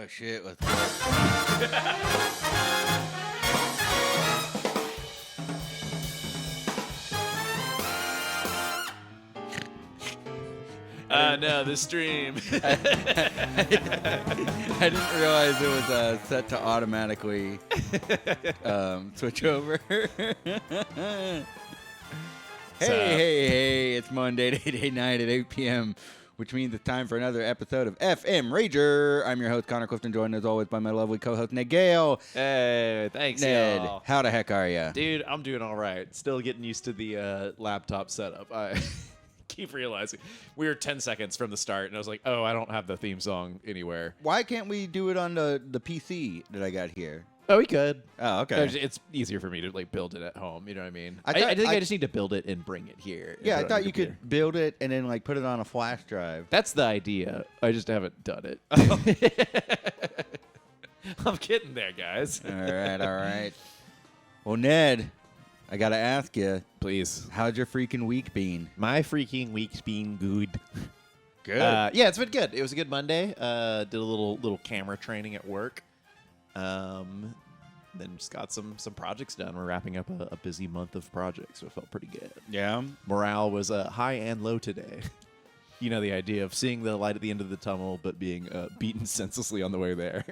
Oh shit! Let's No, the stream. I didn't realize it was set to automatically switch over. Hey, it's Monday, day night at 8 p.m., which means it's time for another episode of FM Rager. I'm your host, Connor Clifton, joined as always by my lovely co-host, Ned Gale. Hey, thanks, Ned, y'all. how the heck are you? Dude, I'm doing all right. Still getting used to the laptop setup. I keep realizing we were 10 seconds from the start, and I was like, oh, I don't have the theme song anywhere. Why can't we do it on the PC that I got here? Oh, we could. Oh, okay. It's easier for me to like build it at home. You know what I mean? I I think I I just need to build it and bring it here. Yeah, I thought you could build it and then like put it on a flash drive. That's the idea. I just haven't done it. I'm getting there, guys. All right. Well, Ned, I got to ask you, Please. how's your freaking week been? My freaking week's been good. Good. Yeah, it's been good. It was a good Monday. Did a little camera training at work. Then just got some projects done. We're wrapping up a busy month of projects, so it felt pretty good. Yeah. Morale was high and low today. You know, the idea of seeing the light at the end of the tunnel, but being beaten senselessly on the way there.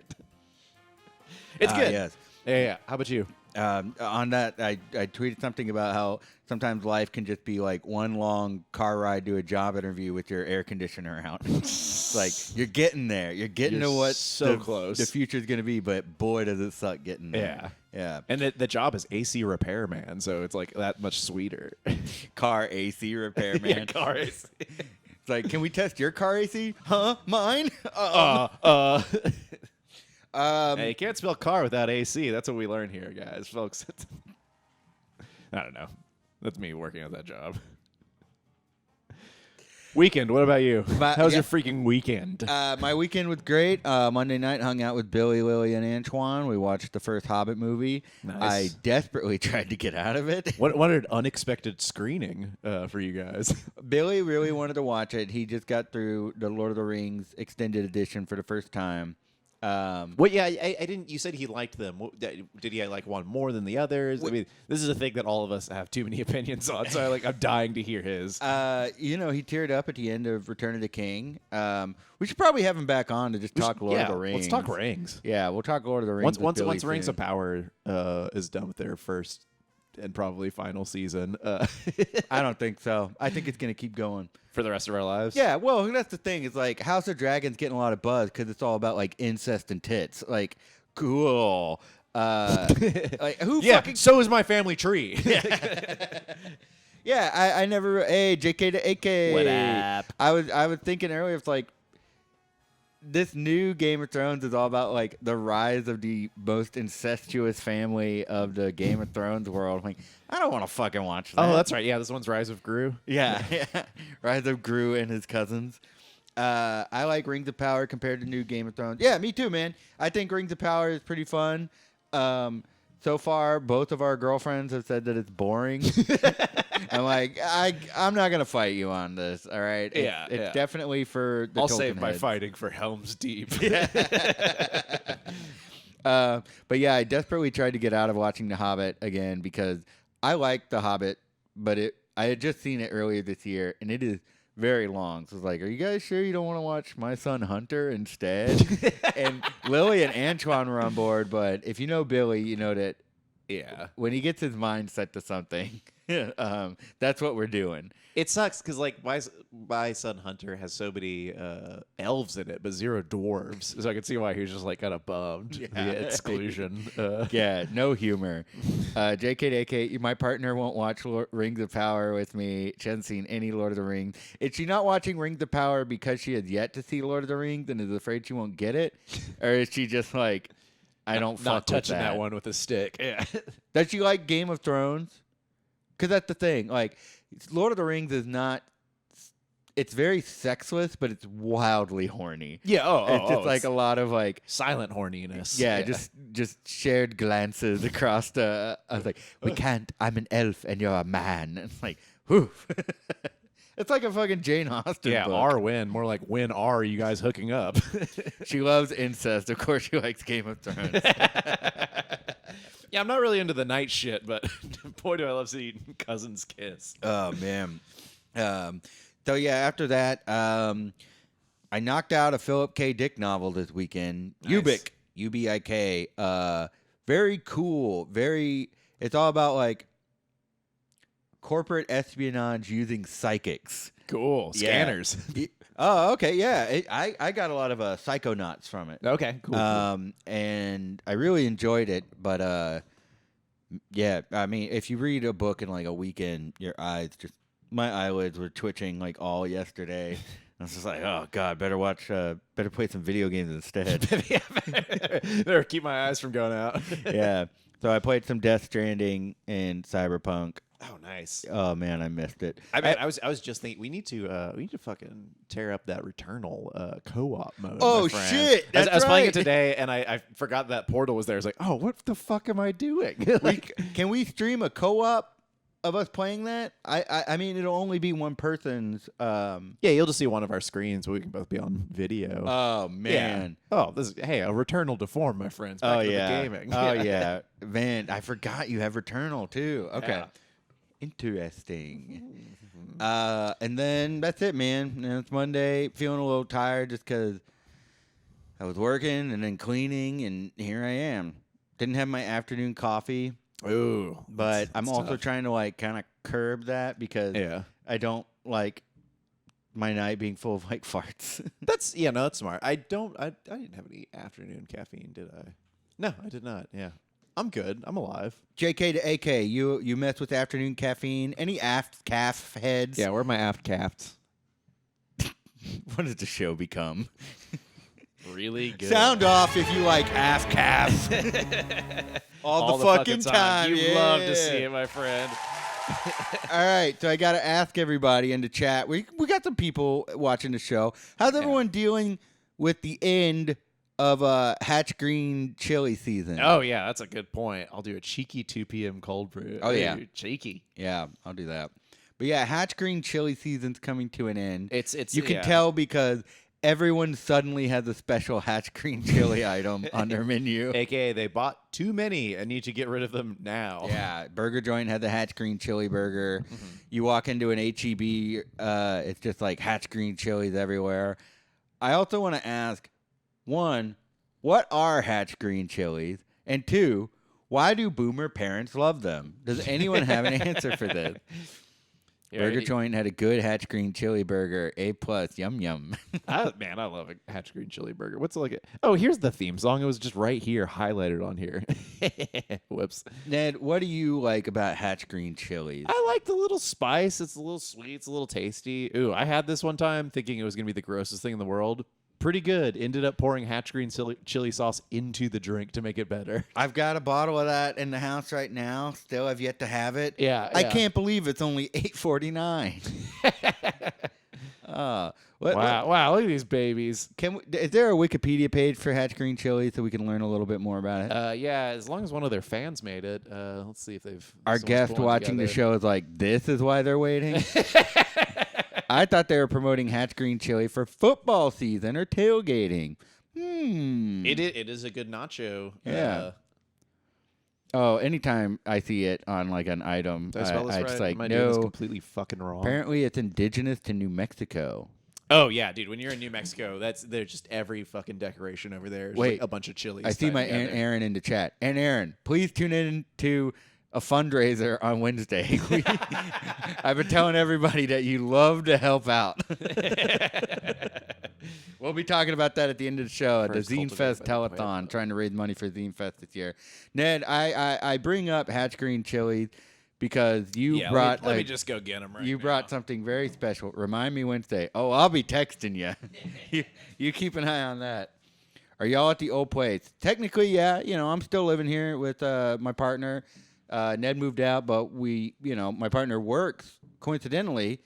It's good. Yes. Yeah. How about you? On that, I tweeted something about how sometimes life can just be like one long car ride to a job interview with your air conditioner out. It's like you're getting there. You're getting You're to what so close. the future's going to be, but boy, does it suck getting there. Yeah. And the job is AC repairman, so it's like that much sweeter. Car AC repairman. Yeah, car AC. It's like, can we test your car AC? Huh? Mine? Hey, you can't spell car without AC. That's what we learn here, guys, folks. I don't know. That's me working at that job. Weekend, what about you? How was your freaking weekend? My weekend was great. Monday night, hung out with Billy, Lily, and Antoine. We watched the first Hobbit movie. Nice. I desperately tried to get out of it. What an unexpected screening for you guys. Billy really wanted to watch it. He just got through the Lord of the Rings extended edition for the first time. Well, yeah, I didn't. You said he liked them. Did he like one more than the others? I mean, this is a thing that all of us have too many opinions on. So I'm dying to hear his. He teared up at the end of Return of the King. We should probably have him back on to just talk Lord of the Rings. Let's talk Rings. Yeah, we'll talk Lord of the Rings. Once Rings of Power is done with their first and probably final season. I don't think so. I think it's going to keep going. For the rest of our lives? Yeah, well, that's the thing. It's like House of Dragons getting a lot of buzz because it's all about like incest and tits. Like, cool. Like who? Yeah. Fucking... So is my family tree. Yeah, I never. Hey, JK to AK. What up? I was thinking earlier. It's like this new Game of Thrones is all about like the rise of the most incestuous family of the Game of Thrones world. I'm like, I don't want to fucking watch that. Oh, that's right. Yeah, this one's Rise of Gru. Yeah. Rise of Gru and his cousins. I like Rings of Power compared to new Game of Thrones. Yeah, me too, man. I think Rings of Power is pretty fun. So far, both of our girlfriends have said that it's boring. I'm like, I'm not gonna fight you on this. All right? It's definitely for the I'll Tolkien save my heads. fighting for Helm's Deep. But yeah, I desperately tried to get out of watching The Hobbit again because I like The Hobbit, but I had just seen it earlier this year, and it is very long. So it's like, are you guys sure you don't want to watch My Son Hunter instead? And Lily and Antoine were on board, but if you know Billy, you know that when he gets his mind set to something, that's what we're doing. It sucks because like my Son Hunter has so many elves in it, but zero dwarves. So I can see why he was just like kind of bummed. The exclusion. Yeah, no humor. JK, my partner won't watch Rings of Power with me. She hasn't seen any Lord of the Rings. Is she not watching Rings of Power because she has yet to see Lord of the Rings and is afraid she won't get it? Or is she just like, I don't fuck not touching with that one with a stick? Yeah. Does she like Game of Thrones? Because that's the thing. Like, Lord of the Rings is not... It's very sexless, but it's wildly horny. Yeah, it's just like a lot of like... silent horniness. Yeah, just shared glances across the... I was like, we can't. I'm an elf and you're a man. And it's like, whew. It's like a fucking Jane Austen Yeah, book. R win. More like when are you guys hooking up? She loves incest. Of course, she likes Game of Thrones. Yeah, I'm not really into the night shit, but boy, do I love seeing cousins kiss. Oh man. So yeah, after that, I knocked out a Philip K. Dick novel this weekend. Nice. Ubik, Ubik. Very cool. It's all about like corporate espionage using psychics. Cool. Yeah. Scanners. Oh, okay, yeah. I got a lot of psychonauts from it. Okay, cool. And I really enjoyed it, but yeah, I mean, if you read a book in like a weekend, my eyelids were twitching like all yesterday. I was just like, oh god, better play some video games instead. Better keep my eyes from going out. Yeah. So I played some Death Stranding and Cyberpunk. Oh, nice. Oh man, I missed it. I was just thinking we need to fucking tear up that Returnal co-op mode. Oh my friend. shit! I was playing it right. today, and I forgot that Portal was there. I was like, oh, what the fuck am I doing? Can we stream a co-op of us playing that? I mean, it'll only be one person's. Yeah, you'll just see one of our screens, but we can both be on video. Oh man. Yeah. Oh, a Returnal to form, my friends. Back to the gaming. Oh yeah, man. I forgot you have Returnal too. Okay. Yeah. Interesting. And then that's it, man. And it's Monday. Feeling a little tired just because I was working and then cleaning, and here I am. Didn't have my afternoon coffee. Ooh, But I'm that's also tough. trying to like kind of curb that because I don't like my night being full of like farts. That's smart. I didn't have any afternoon caffeine, did I? No, I did not. Yeah. I'm good. I'm alive. JK to AK, you mess with afternoon caffeine. Any aft calf heads? Yeah, where are my aft calves? What does the show become? Really good. Sound off if you like aft calf. All the fucking time. You love to see it, my friend. All right, so I got to ask everybody in the chat. We got some people watching the show. How's everyone dealing with the end of Hatch Green chili season? Oh, yeah, that's a good point. I'll do a cheeky 2 p.m. cold brew. Oh, yeah. Ooh, cheeky. Yeah, I'll do that. But yeah, Hatch Green chili season's coming to an end. You can yeah. tell because everyone suddenly has a special Hatch Green chili item on their menu. AKA, they bought too many and need to get rid of them now. Yeah, Burger Joint had the Hatch Green chili burger. You walk into an H-E-B, it's just like Hatch Green chilies everywhere. I also want to ask, one, what are Hatch Green chilies? And two, why do boomer parents love them? Does anyone have an answer for this? Burger Joint had a good Hatch Green chili burger. A+, yum yum. Man, I love a Hatch Green chili burger. What's it like? Oh, here's the theme song. It was just right here, highlighted on here. Whoops. Ned, what do you like about Hatch Green chilies? I like the little spice. It's a little sweet. It's a little tasty. Ooh, I had this one time thinking it was going to be the grossest thing in the world. Pretty good. Ended up pouring Hatch Green chili sauce into the drink to make it better. I've got a bottle of that in the house right now. Still have yet to have it. Yeah. I can't believe it's only $8.49. Wow. Look at these babies. Is there a Wikipedia page for Hatch Green chili so we can learn a little bit more about it? Yeah, as long as one of their fans made it. Let's see if Our guest watching the show is like, this is why they're waiting? I thought they were promoting Hatch Green chili for football season or tailgating. It is a good nacho. Yeah. Oh, anytime I see it on like an item, Did I spell this right? just like, Am I doing this no. completely fucking wrong? Apparently, it's indigenous to New Mexico. Oh yeah, dude. When you're in New Mexico, they're just every fucking decoration over there. Is Wait, like a bunch of chilies. I see my Aunt Aaron in the chat. Aunt Aaron, please tune in to a fundraiser on Wednesday. I've been telling everybody that you love to help out. We'll be talking about that at the end of the show at the Zine Fest telethon, trying to raise money for Zine Fest this year. Ned, I bring up Hatch Green chilies because you brought. Let me just go get them right You now. brought something very special. Remind me Wednesday. Oh, I'll be texting you. You keep an eye on that. Are y'all at the old place? Technically, yeah. I'm still living here with my partner. Ned moved out, but my partner works coincidentally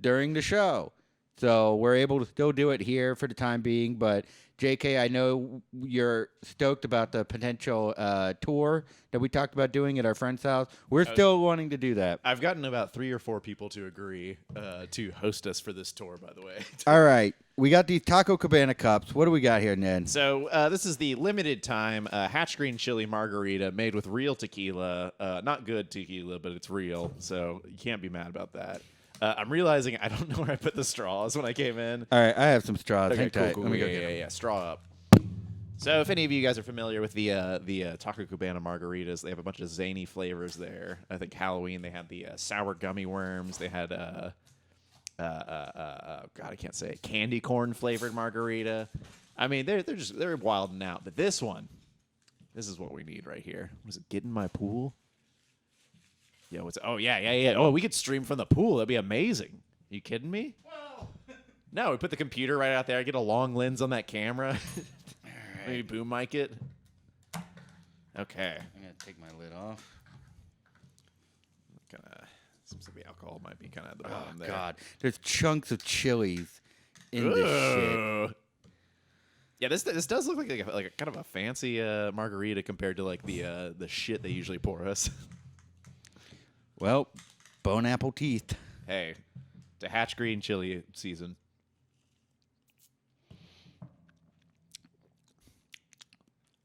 during the show. So we're able to still do it here for the time being. But JK, I know you're stoked about the potential tour that we talked about doing at our friend's house. We're still wanting to do that. I've gotten about 3 or 4 people to agree to host us for this tour, by the way. All right. We got these Taco Cabana cups. What do we got here, Ned? So this is the limited time Hatch Green Chili Margarita made with real tequila. Not good tequila, but it's real. So you can't be mad about that. I'm realizing I don't know where I put the straws when I came in. All right. I have some straws. Okay, Hang tight. cool. Let me go yeah, get them. yeah. Straw up. So if any of you guys are familiar with the Taco Cabana margaritas, they have a bunch of zany flavors there. I think Halloween they had the sour gummy worms. They had God, I can't say it, candy corn flavored margarita. I mean, they're wilding out. But this is what we need right here. Was it Get in My Pool? Yeah, yeah. Oh, we could stream from the pool. That'd be amazing. You kidding me? Whoa. No, we put the computer right out there. I get a long lens on that camera. All right. Maybe boom mic it. Okay. I'm going to take my lid off. Seems like the alcohol might be kind of at the bottom there. Oh, God. There's chunks of chilies in this shit. Yeah, this does look like a kind of a fancy margarita compared to like the shit they usually pour us. Well, bone apple teeth. Hey, to Hatch Green chili season.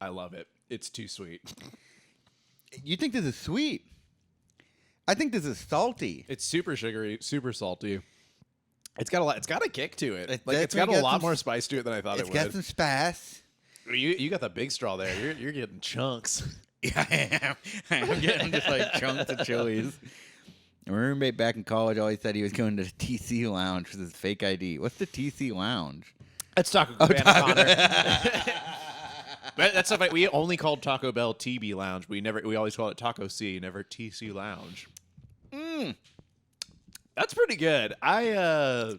I love it. It's too sweet. You think this is sweet? I think this is salty. It's super sugary, super salty. It's got a lot. It's got a kick to it. It's got definitely a got lot some more spice to it than I thought it It's would. got some spice. You got the big straw there. You're getting chunks. Yeah, I am. I'm getting just like chunks of chilies. My roommate back in college always said he was going to the TC Lounge with his fake ID. What's the TC Lounge? That's Taco Cabana, Connor. That's stuff like we only called Taco Bell TB Lounge. We always called it Taco C, never TC Lounge. That's pretty good. I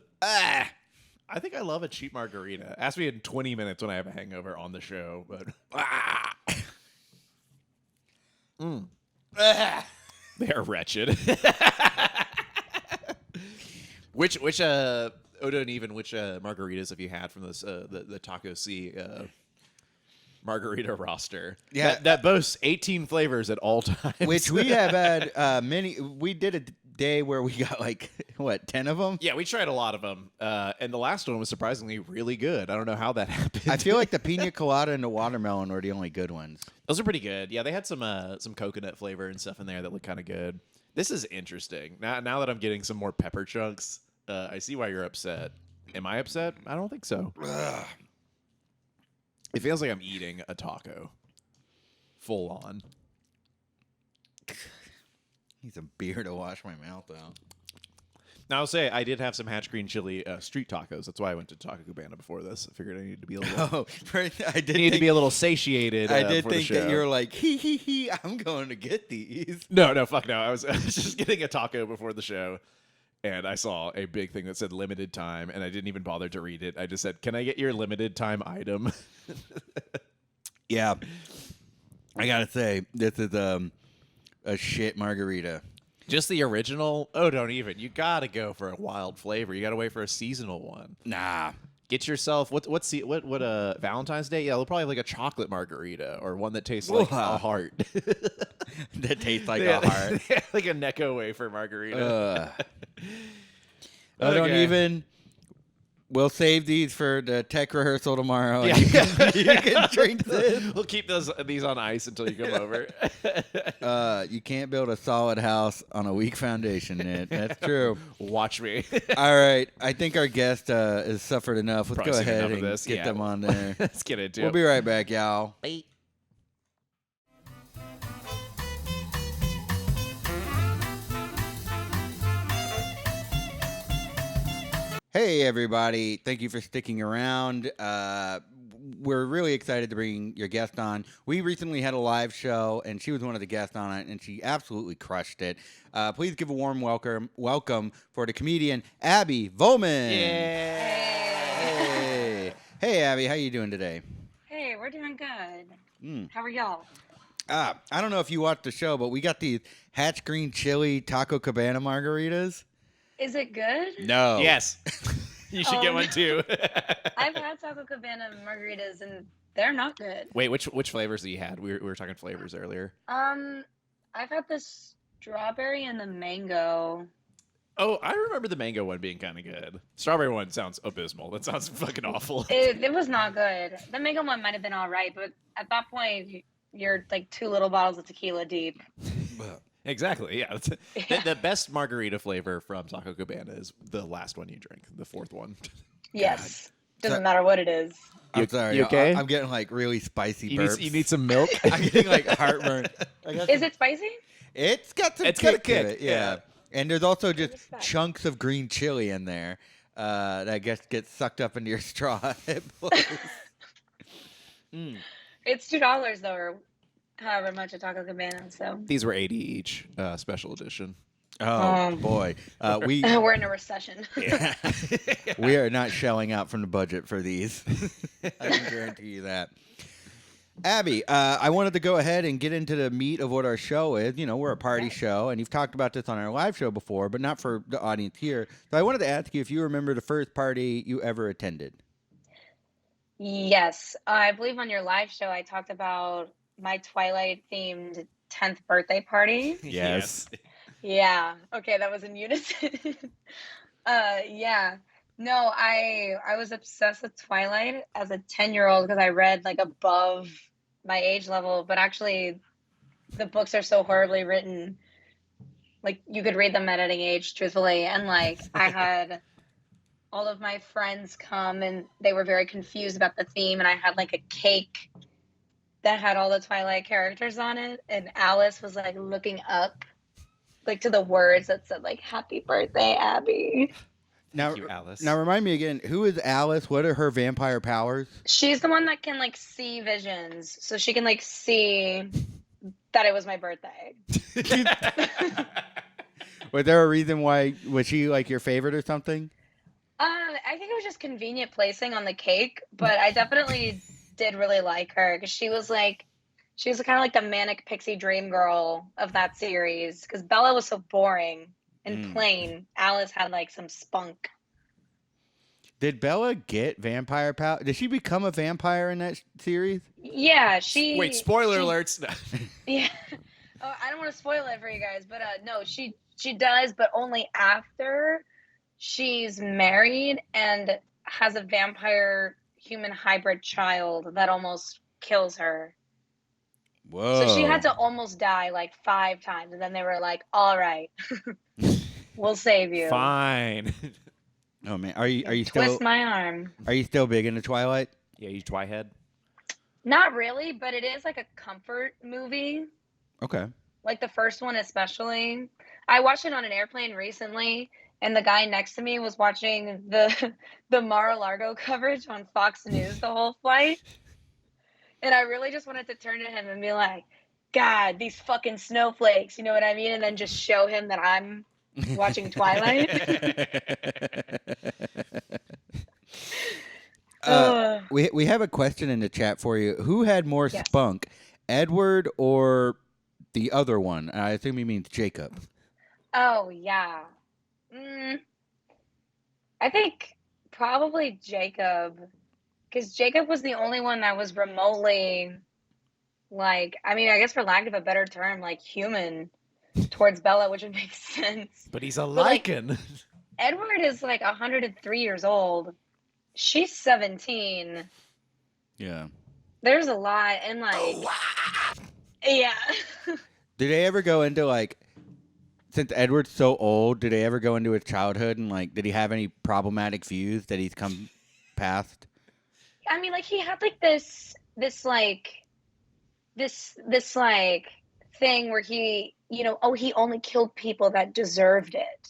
think I love a cheap margarita. Ask me in 20 minutes when I have a hangover on the show, but they're wretched. Which Odo and Even, which margaritas have you had from this the Taco C margarita roster? Yeah, that boasts 18 flavors at all times. Which we have had many. We did a day where we got like what 10 of them. Yeah, we tried a lot of them, and the last one was surprisingly really good. I don't know how that happened. I feel like the pina colada and the watermelon were the only good ones. Those are pretty good. Yeah, they had some coconut flavor and stuff in there that looked kind of good. This is interesting. Now that I'm getting some more pepper chunks, I see why you're upset. Am I upset? I don't think so. Ugh. It feels like I'm eating a taco, full on. Need some beer to wash my mouth out. Now, I'll say I did have some Hatch Green Chili street tacos. That's why I went to Taco Cabana before this. I figured I needed to be a little. I did need to be a little satiated. I did for the think show. that you were like, hee. I'm going to get these. No, fuck no. I was just getting a taco before the show, and I saw a big thing that said limited time, and I didn't even bother to read it. I just said, "Can I get your limited time item?" Yeah, I gotta say this is a shit margarita. Just the original? Oh, don't even. You gotta go for a wild flavor. You gotta wait for a seasonal one. Nah. Get yourself what Valentine's Day? Yeah, they'll probably have like a chocolate margarita or one that tastes like a heart. That tastes like a heart. Like a Necco wafer margarita. I don't even. We'll save these for the tech rehearsal tomorrow. Yeah. And you can drink this. We'll keep these on ice until you come over. You can't build a solid house on a weak foundation, Ned. That's true. Watch me. All right. I think our guest has suffered enough. Let's Probably go seen ahead enough of and this. get Yeah. them on there. Let's get into We'll it. be right back, y'all. Bye. Hey, everybody. Thank you for sticking around. We're really excited to bring your guest on. We recently had a live show, and she was one of the guests on it, and she absolutely crushed it. Please give a warm welcome for the comedian, Abbey Vollman. Yeah. Hey, Abby. How you doing today? Hey, we're doing good. How are y'all? I don't know if you watched the show, but we got these Hatch Green Chili Taco Cabana margaritas. Is it good? No. Yes. You should Oh, get one too. I've had Taco Cabana margaritas and they're not good. Wait, which flavors have you had? We were talking flavors earlier. I've had the strawberry and the mango. Oh, I remember the mango one being kind of good. Strawberry one sounds abysmal. That sounds fucking awful. It was not good. The mango one might have been all right, but at that point, you're like 2 little bottles of tequila deep. Exactly. Yeah. The best margarita flavor from Taco Cabana is the last one you drink, the fourth one. Yes. Doesn't matter what it is. I'm sorry. You okay? I'm getting like really spicy burps. You need some milk? I'm getting like heartburn. Is it spicy? It's got some It's got a kick to kick, it, yeah. yeah. And there's also just Respect. chunks of green chili in there that I guess gets sucked up into your straw. It blows. It's $2 though, or however much at Taco Cabana. So These were 80 each, special edition. Oh boy, we we're in a recession. we are not shelling out from the budget for these. I can guarantee you that. Abby, I wanted to go ahead and get into the meat of what our show is. You know, we're a party show, and you've talked about this on our live show before, but not for the audience here. So I wanted to ask you if you remember the first party you ever attended. Yes, I believe on your live show I talked about my Twilight themed 10th birthday party. Yes. Yeah. Okay, that was in unison. Yeah. No, I was obsessed with Twilight as a 10-year-old because I read like above my age level, but actually the books are so horribly written. Like you could read them at any age, truthfully. And like I had all of my friends come and they were very confused about the theme, and I had like a cake that had all the Twilight characters on it, and Alice was like looking up like to the words that said like happy birthday, Abby. Now, Thank you, Alice. now remind me again, who is Alice? What are her vampire powers? She's the one that can like see visions, so she can like see that it was my birthday. Was there a reason why? Was she like your favorite or something? I think it was just convenient placing on the cake, but I definitely did really like her because she was kind of like the manic pixie dream girl of that series. Because Bella was so boring and plain. Alice had like some spunk. Did Bella get vampire power? Did she become a vampire in that series? Yeah, Wait, spoiler she- alerts. Yeah. Oh, I don't want to spoil it for you guys, but no, she does, but only after she's married and has a vampire human hybrid child that almost kills her. Whoa! So she had to almost die like 5 times, and then they were like, "All right, we'll save you." Fine. Oh man, are you Twist still my arm. are you still big into Twilight? Yeah, you Twihead. Not really, but it is like a comfort movie. Okay. Like the first one especially. I watched it on an airplane recently, and the guy next to me was watching the Mar-a-Lago coverage on Fox News the whole flight. And I really just wanted to turn to him and be like, God, these fucking snowflakes, you know what I mean? And then just show him that I'm watching Twilight. We have a question in the chat for you. Who had more Yes. spunk, Edward or the other one? I assume he means Jacob. Oh, yeah. I think probably Jacob. Because Jacob was the only one that was remotely, like, I mean, I guess for lack of a better term, like human towards Bella, which would make sense. But he's a like- lichen. Edward is like 103 years old. She's 17. Yeah. There's a lot. And like, yeah. Did they ever go into like, since Edward's so old, did they ever go into his childhood and like, did he have any problematic views that he's come past? I mean, like he had like this thing where he, you know, oh, he only killed people that deserved it.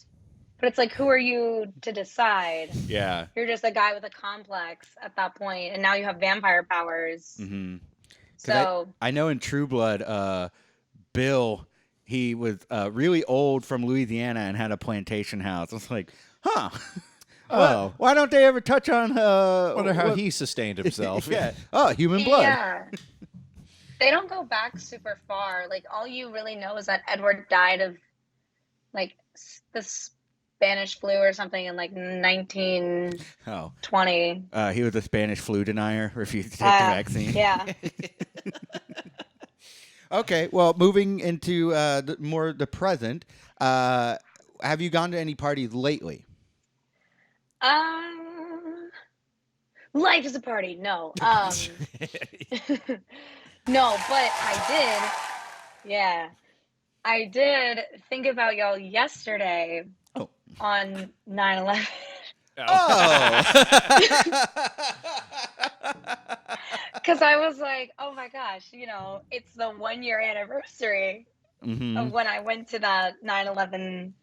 But it's like, who are you to decide? Yeah. You're just a guy with a complex at that point, and now you have vampire powers. Mm-hmm. So I know in True Blood, Bill, he was really old from Louisiana and had a plantation house. I was like, huh. Oh. Why don't they ever touch on Wonder how what- he sustained himself. Yeah. Oh, human blood. yeah, they don't go back super far. Like all you really know is that Edward died of like the Spanish flu or something in like 1920. Oh, he was a Spanish flu denier, refused to take the vaccine. Yeah. Okay, well, moving into the present, have you gone to any parties lately? Life is a party. No. No, but I did. Yeah. I did think about y'all yesterday on 9/11. Oh. Because I was like, oh my gosh, it's the 1-year anniversary of when I went to that 9/11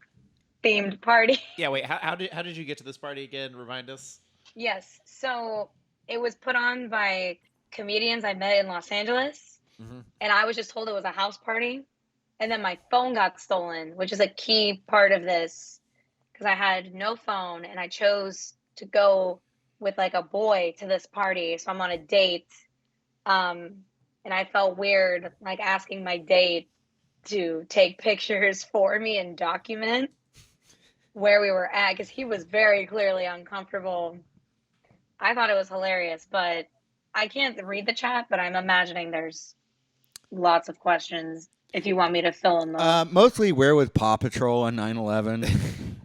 themed party. Yeah, wait. How did you get to this party again? Remind us. Yes. So it was put on by comedians I met in Los Angeles. And I was just told it was a house party. And then my phone got stolen, which is a key part of this because I had no phone and I chose to go with like a boy to this party. So I'm on a date. And I felt weird like asking my date to take pictures for me and document where we were at because he was very clearly uncomfortable. I thought it was hilarious, but I can't read the chat, but I'm imagining there's lots of questions if you want me to fill in those. Mostly, where was Paw Patrol on 9/11?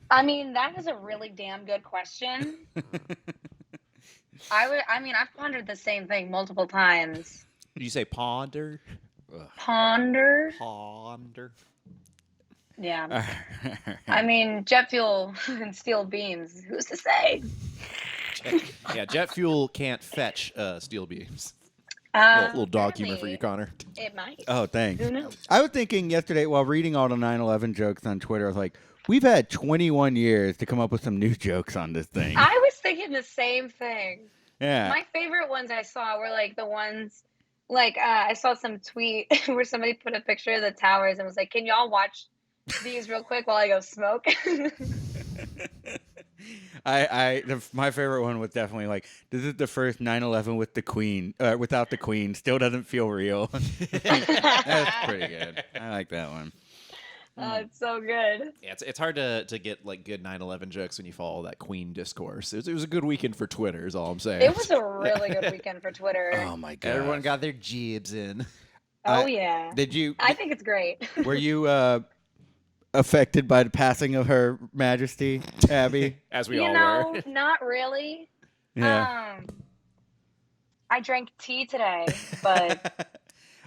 I mean, that is a really damn good question. I've pondered the same thing multiple times. Did you say ponder? Ponder? Ponder. Yeah. I mean, jet fuel and steel beams. Who's to say? Jet fuel can't fetch steel beams. Little dog humor for you, Connor. It might. Oh, thanks. Who knows? I was thinking yesterday while reading all the 9/11 jokes on Twitter, I was like, we've had 21 years to come up with some new jokes on this thing. I was thinking the same thing. Yeah. My favorite ones I saw were like the ones, like I saw some tweet where somebody put a picture of the towers and was like, can y'all watch these real quick while I go smoke? My favorite one was definitely like, this is the first 9/11 with the Queen, without the Queen. Still doesn't feel real. That's pretty good. I like that one. It's so good. Yeah, it's hard to get like good 9/11 jokes when you follow that Queen discourse. It was a good weekend for Twitter, is all I'm saying. It was a really good weekend for Twitter. Oh my god! Everyone got their jibs in. Oh yeah. Did you? I think it's great. Were you affected by the passing of Her Majesty, Abby? As we all were. Not really. Yeah. I drank tea today, but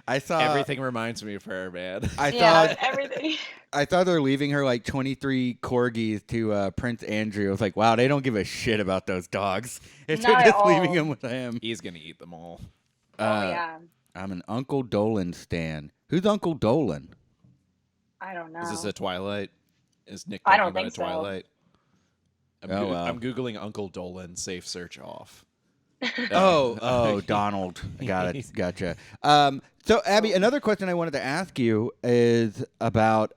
I saw everything reminds me of her, man. Everything. I thought they were leaving her like 23 corgis to Prince Andrew. I was like, wow, they don't give a shit about those dogs. If Not they're at just leaving all. them with him. He's gonna eat them all. Yeah. I'm an Uncle Dolan stan. Who's Uncle Dolan? I don't know. Is this a Twilight? Is Nick I talking don't about think a Twilight? I'm Googling Uncle Dolan, safe search off. Donald. Got it. Gotcha. So, Abby, another question I wanted to ask you is about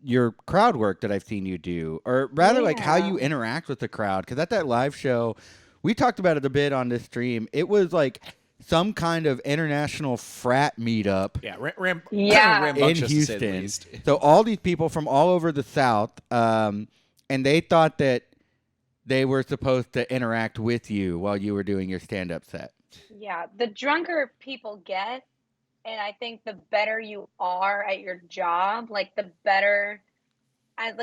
your crowd work that I've seen you do, or rather like how you interact with the crowd. Because at that live show, we talked about it a bit on this stream. It was like some kind of international frat meetup. Yeah, in Houston. So all these people from all over the South, and they thought that they were supposed to interact with you while you were doing your stand-up set. Yeah, the drunker people get, and I think the better you are at your job, like the better of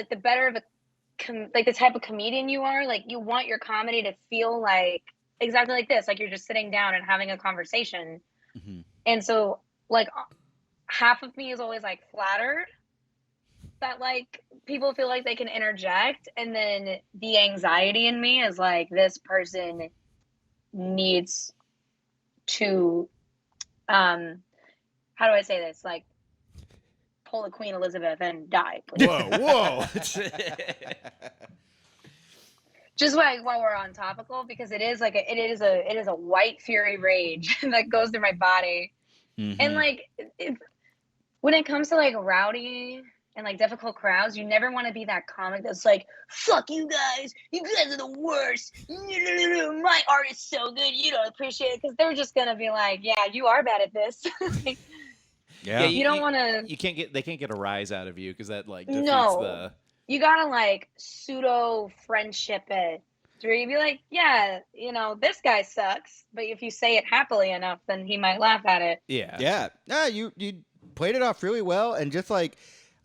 the type of comedian you are. Like you want your comedy to feel like exactly like this, like you're just sitting down and having a conversation. Mm-hmm. And so, like, half of me is always like flattered that like people feel like they can interject, and then the anxiety in me is like this person needs to how do I say this, like pull a Queen Elizabeth and die, please. Whoa Just like while we're on topical, because it is a white fury rage that goes through my body. Mm-hmm. And like when it comes to like rowdy and like difficult crowds, you never want to be that comic that's like, fuck you guys are the worst, my art is so good, you don't appreciate it, because they're just gonna be like, yeah, you are bad at this. Yeah, you don't want to. They can't get a rise out of you because that like defeats No. the. you gotta like pseudo friendship it. Where you'd be like, yeah, this guy sucks. But if you say it happily enough, then he might laugh at it. Yeah. Yeah. No, you played it off really well, and just like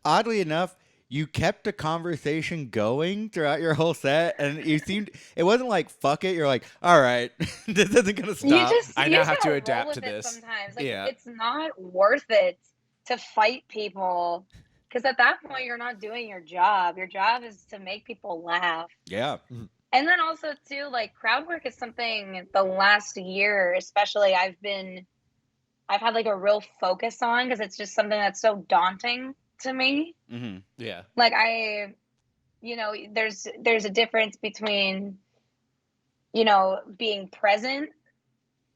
oddly enough, you kept the conversation going throughout your whole set, and it wasn't like fuck it. You're like, all right, this isn't gonna stop. I You now just have to gotta adapt roll to with it this. sometimes. Like, Yeah. it's not worth it to fight people. Because at that point, you're not doing your job. Your job is to make people laugh. Yeah. And then also, too, like, crowd work is something the last year, especially, I've had like a real focus on, because it's just something that's so daunting to me. Mm-hmm. Yeah. Like, there's a difference between, being present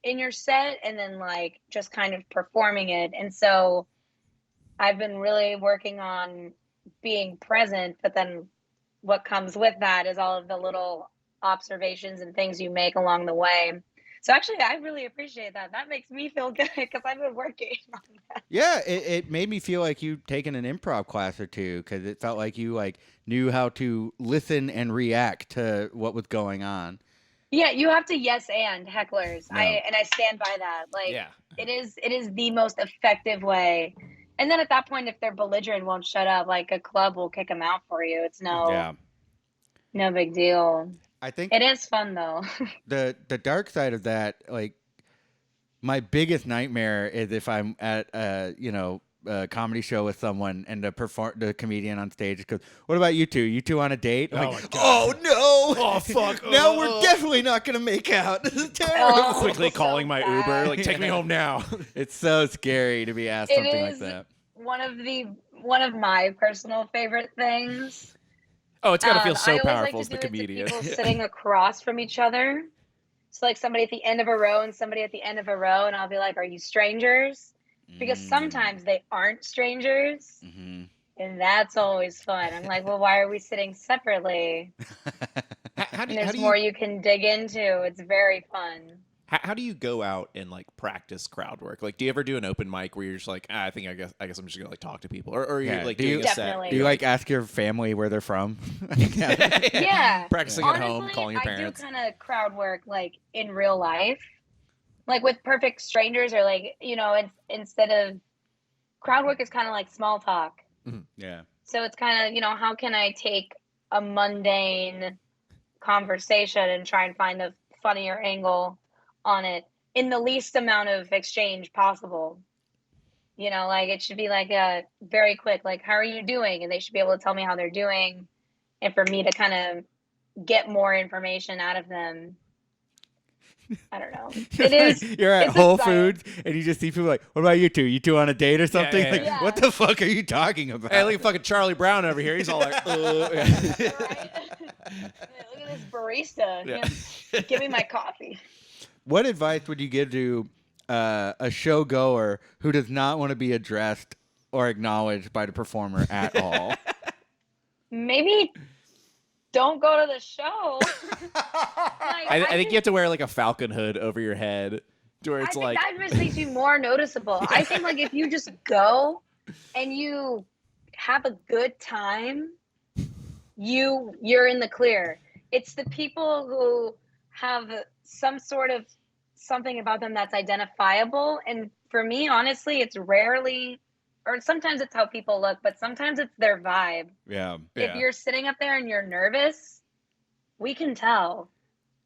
in your set and then like just kind of performing it. And so I've been really working on being present, but then what comes with that is all of the little observations and things you make along the way. So actually, I really appreciate that. That makes me feel good because I've been working on that. Yeah, it made me feel like you'd taken an improv class or two, because it felt like you like knew how to listen and react to what was going on. Yeah, you have to yes and hecklers. No. I stand by that. Like, Yeah. it is the most effective way. And then at that point, if they're belligerent, won't shut up, like a club will kick them out for you. It's no big deal. I think It is fun though. the dark side of that, like, my biggest nightmare is if I'm at a comedy show with someone and the comedian on stage goes, "What about you two? You two on a date?" I'm Oh like, my God. "Oh no! Oh, fuck. Now we're definitely not gonna make out. This is terrible." Oh, Quickly so calling my bad. Uber, like, take me home now. It's so scary to be asked It something like is that. one of my personal favorite things. Oh, it's gotta feel so I always powerful like as to the do comedian. it to people sitting across from each other. So like somebody at the end of a row and somebody at the end of a row, and I'll be like, "Are you strangers?" Because sometimes they aren't strangers, Mm-hmm. and that's always fun. I'm like, "Well, why are we sitting separately?" How And do there's you more you can dig into. It's very fun. how do you go out and like practice crowd work? Like, do you ever do an open mic where you're just like, I guess I'm just gonna like talk to people, or Yeah, you're like do doing you- a Definitely. set? Do you like ask your family where they're from? Yeah. Practicing at home, Honestly, calling your I parents. do kind of crowd work like in real life, like with perfect strangers, or like instead of crowd work is kind of like small talk. Yeah. So it's kind of how can I take a mundane conversation and try and find a funnier angle on it in the least amount of exchange possible. Like it should be like a very quick, like, how are you doing? And they should be able to tell me how they're doing. And for me to kind of get more information out of them. I don't know. It is. You're at it's Whole exciting. Foods and you just see people like, "What about you two? You two on a date or something?" yeah, Like, yeah. what the fuck are you talking about? Hey, look at fucking Charlie Brown over here. He's all like, Right? Look at this barista. Yeah. Give me my coffee. What advice would you give to a showgoer who does not want to be addressed or acknowledged by the performer at all? Maybe don't go to the show. I think you have to wear like a falcon hood over your head, to where I it's think like, that just makes you more noticeable. I think like if you just go and you have a good time, you're in the clear. It's the people who have some sort of something about them that's identifiable. And for me, honestly, it's rarely, or sometimes it's how people look, but sometimes it's their vibe. Yeah. If you're sitting up there and you're nervous, we can tell.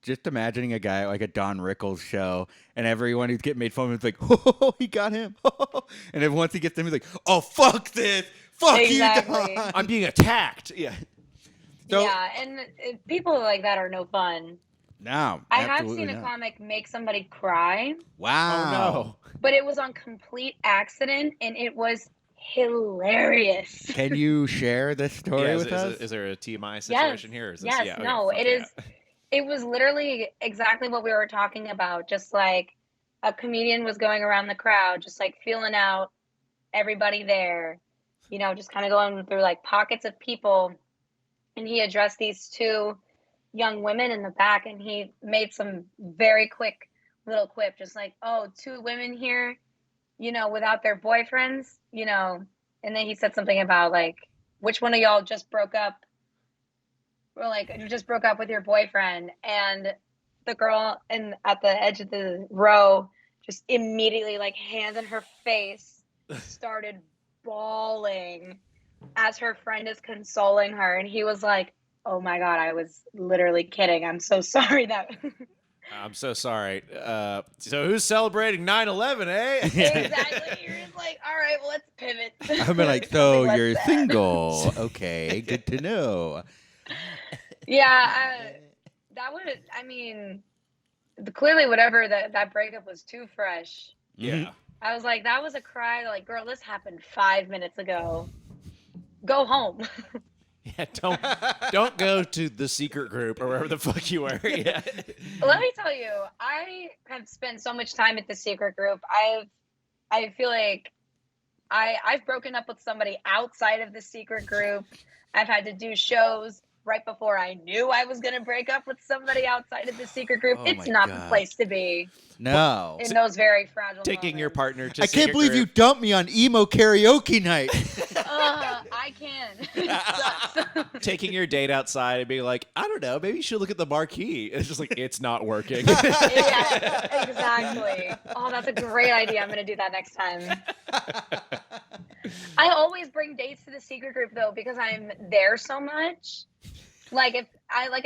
Just imagining a guy at like a Don Rickles show, and everyone who's getting made fun of is like, "Oh, he got him." And then once he gets them, he's like, "Oh, fuck this. Fuck Exactly. you, Don." I'm being attacked. Yeah. So- Yeah, and people like that are no fun. No. I have absolutely seen a not. comic make somebody cry, Wow. Oh no. but it was on complete accident, and it was hilarious. Can you share this story Yeah, with us? is there a TMI situation here? Or is this, Yes, yeah, okay, no, fuck it yeah. is. It was literally exactly what we were talking about. Just like a comedian was going around the crowd, just like feeling out everybody there, just kind of going through like pockets of people. And he addressed these two young women in the back, and he made some very quick little quip, just like, "Oh, two women here, without their boyfriends, And then he said something about like, which one of y'all just broke up were like, you just broke up with your boyfriend, and the girl at the edge of the row just immediately, like, hands in her face, started bawling as her friend is consoling her, and he was like, oh my god, I was literally kidding, I'm so sorry that I'm so sorry. So who's celebrating 9/11, eh? exactly. You're just like, all right, well, let's pivot. I've been like, so you're single. Okay, good to know. Yeah, that would, I mean, clearly whatever that breakup was too fresh. Yeah. I was like, that was a cry. Like, girl, this happened 5 minutes ago. Go home. Yeah, don't go to the secret group or wherever the fuck you were. Yeah. Let me tell you, I have spent so much time at the secret group. I feel like I've broken up with somebody outside of the secret group. I've had to do shows right before I knew I was going to break up with somebody outside of the secret group. Oh It's my not God. the place to be No. in those very fragile Taking your moments. partner to I can't secret believe you group. dumped me on emo karaoke night. I can. It sucks. Taking your date outside and being like, I don't know, maybe you should look at the marquee. It's just like, it's not working. Yeah, exactly. Oh, that's a great idea. I'm going to do that next time. I always bring dates to the secret group though, because I'm there so much. Like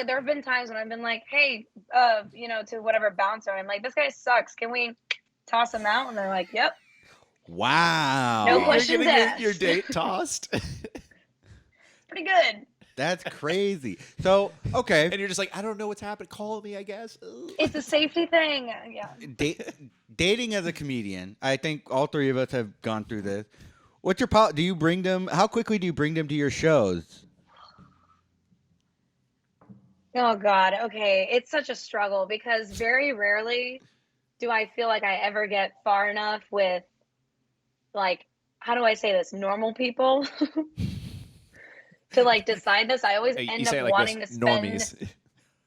there have been times when I've been like, hey, to whatever bouncer, I'm like, this guy sucks. Can we toss him out? And they're like, yep. Wow. No You're questions getting asked. your date tossed. Pretty good. That's crazy. So, okay. And you're just like, I don't know what's happened. Call me, I guess. Ugh. It's a safety thing. Yeah. Dating as a comedian, I think all three of us have gone through this. What's your do you bring them? How quickly do you bring them to your shows? Oh God. Okay. It's such a struggle because very rarely do I feel like I ever get far enough with, like, how do I say this? Normal people to like decide this. I always You end say up it like wanting this, to spend. normies.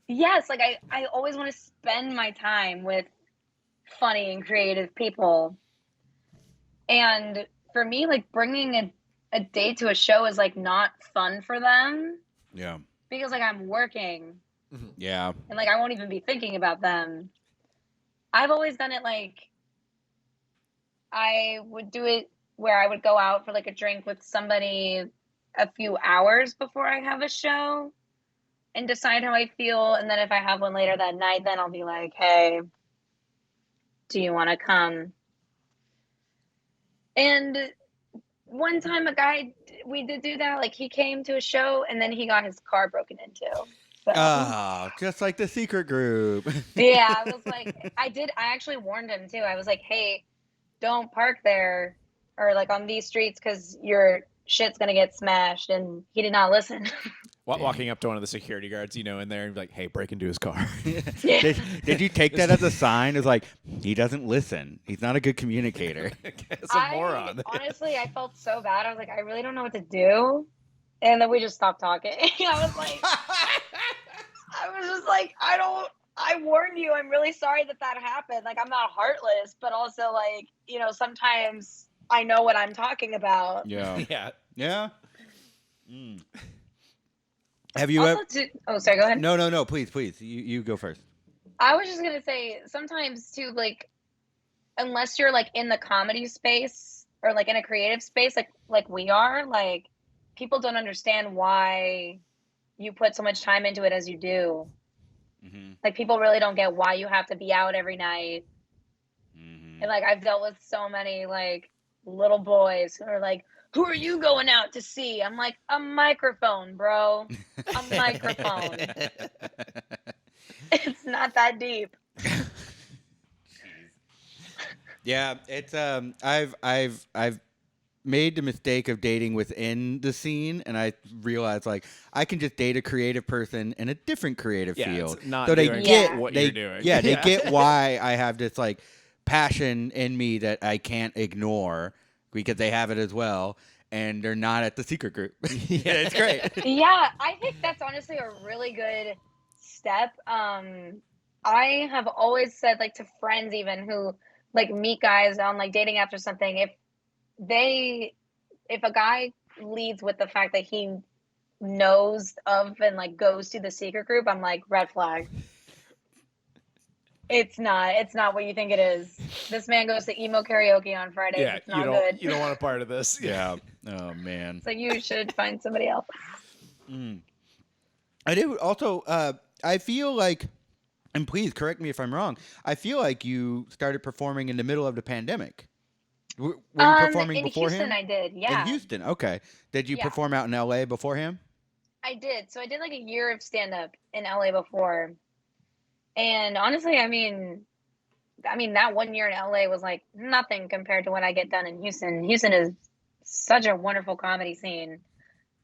Yes, like I always want to spend my time with funny and creative people. And for me, like bringing a date to a show is like not fun for them Yeah. because like I'm working Yeah. and like I won't even be thinking about them. I've always done it like I would do it where I would go out for like a drink with somebody a few hours before I have a show and decide how I feel. And then if I have one later that night, then I'll be like, hey, do you want to come? And one time we did do that. Like he came to a show and then he got his car broken into. So, Oh, just like the secret group. yeah, I was like, I actually warned him too. I was like, hey, don't park there or like on these streets because your shit's going to get smashed. And he did not listen. Walking up to one of the security guards, in there and be like, hey, break into his car. Did you take that as a sign? It's like, he doesn't listen. He's not a good communicator. It's a moron. Honestly, I felt so bad. I was like, I really don't know what to do. And then we just stopped talking. I was just like, I warned you. I'm really sorry that happened. Like, I'm not heartless, but also like, sometimes I know what I'm talking about. Yeah. Yeah. Yeah. Mm. Have you Also ever? oh, sorry, go ahead. No. Please. You go first. I was just going to say sometimes too, like, unless you're like in the comedy space or like in a creative space, like we are, like people don't understand why you put so much time into it as you do. Mm-hmm. Like people really don't get why you have to be out every night. Mm-hmm. And like I've dealt with so many like little boys who are like, who are you going out to see? I'm like, a microphone, bro. A microphone. It's not that deep. Yeah, it's I've made the mistake of dating within the scene, and I realized like I can just date a creative person in a different creative field, it's not so they doing get what they, you're doing. Yeah, they get why I have this like passion in me that I can't ignore because they have it as well, and they're not at the secret group. Yeah, it's great. Yeah, I think that's honestly a really good step. I have always said like to friends even who like meet guys on like dating apps or something, if a guy leads with the fact that he knows of and like goes to the secret group, I'm like, red flag. It's not what you think it is. This man goes to emo karaoke on Fridays. Yeah, It's not good. you don't want a part of this. Yeah. Oh man. So you should find somebody else. I did also. I feel like, and please correct me if I'm wrong. I feel like you started performing in the middle of the pandemic. Were you performing in beforehand? Houston, I did. Yeah, In Houston, okay. Did you Yeah. perform out in LA beforehand? I did. So I did like a year of stand up in LA before, and honestly, I mean, that 1 year in LA was like nothing compared to what I get done in Houston. Houston is such a wonderful comedy scene.